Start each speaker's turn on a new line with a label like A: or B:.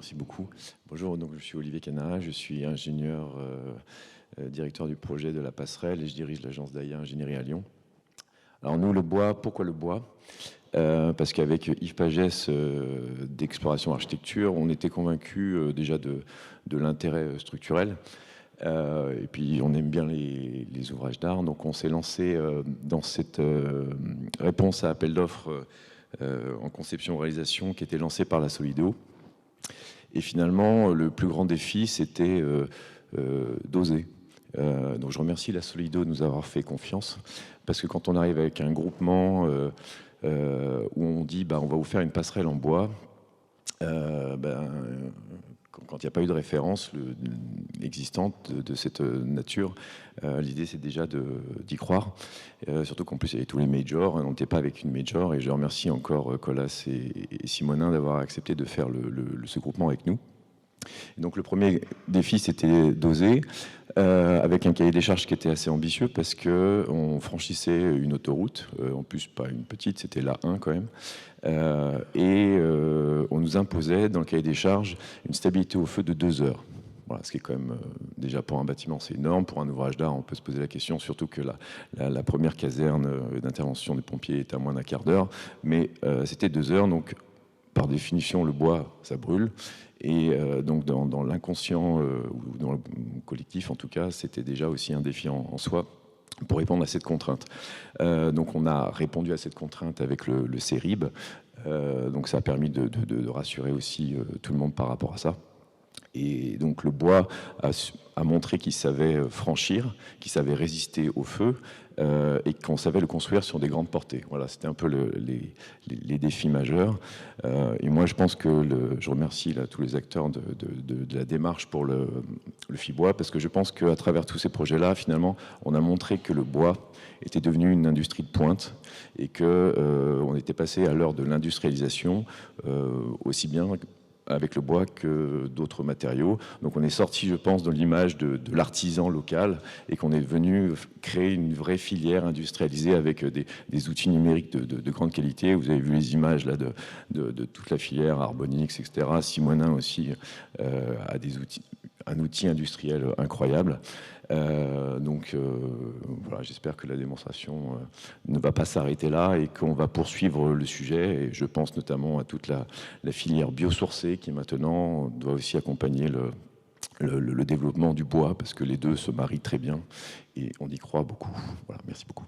A: Merci beaucoup. Bonjour, donc je suis Olivier Canara, je suis ingénieur, directeur du projet de la passerelle et je dirige l'agence DAIA Ingénierie à Lyon. Alors nous, le bois, pourquoi le bois? Parce qu'avec Yves Pagès d'Exploration Architecture, on était convaincus déjà de l'intérêt structurel. Et puis on aime bien les ouvrages d'art, donc on s'est lancé dans cette réponse à appel d'offres en conception-réalisation qui était lancée par la Solideo. Et finalement, le plus grand défi, c'était d'oser. Donc je remercie la Solideo de nous avoir fait confiance, parce que quand on arrive avec un groupement où on dit on va vous faire une passerelle en bois, quand il n'y a pas eu de référence existante de cette nature, l'idée c'est déjà d'y croire. Surtout qu'en plus il y avait tous les majors, on n'était pas avec une major, et je remercie encore Colas et Simonin d'avoir accepté de faire ce groupement avec nous. Et donc le premier défi c'était d'oser, avec un cahier des charges qui était assez ambitieux parce qu'on franchissait une autoroute, en plus pas une petite, c'était la 1 quand même, et on nous imposait dans le cahier des charges une stabilité au feu de 2 heures. Voilà, ce qui est quand même, déjà pour un bâtiment c'est énorme, pour un ouvrage d'art on peut se poser la question, surtout que la première caserne d'intervention des pompiers est à moins d'un quart d'heure, mais c'était 2 heures, donc par définition le bois ça brûle. Et donc dans l'inconscient, ou dans le collectif en tout cas, c'était déjà aussi un défi en soi pour répondre à cette contrainte. Donc on a répondu à cette contrainte avec le CERIB, donc ça a permis de rassurer aussi tout le monde par rapport à ça. Et donc le bois a montré qu'il savait franchir, qu'il savait résister au feu, et qu'on savait le construire sur des grandes portées. Voilà, c'était un peu les défis majeurs. Et moi, je pense que je remercie là, tous les acteurs de la démarche pour le FIBois, parce que je pense qu'à travers tous ces projets-là, finalement, on a montré que le bois était devenu une industrie de pointe et qu'on était passé à l'heure de l'industrialisation, aussi bien avec le bois que d'autres matériaux. Donc on est sorti, je pense, de l'image de l'artisan local et qu'on est venu créer une vraie filière industrialisée avec des outils numériques de grande qualité. Vous avez vu les images là, de toute la filière Arbonix, etc. Simonin aussi a un outil industriel incroyable. Voilà, j'espère que la démonstration ne va pas s'arrêter là et qu'on va poursuivre le sujet. Et je pense notamment à toute la filière biosourcée qui maintenant doit aussi accompagner le développement du bois, parce que les deux se marient très bien et on y croit beaucoup. Voilà, merci beaucoup.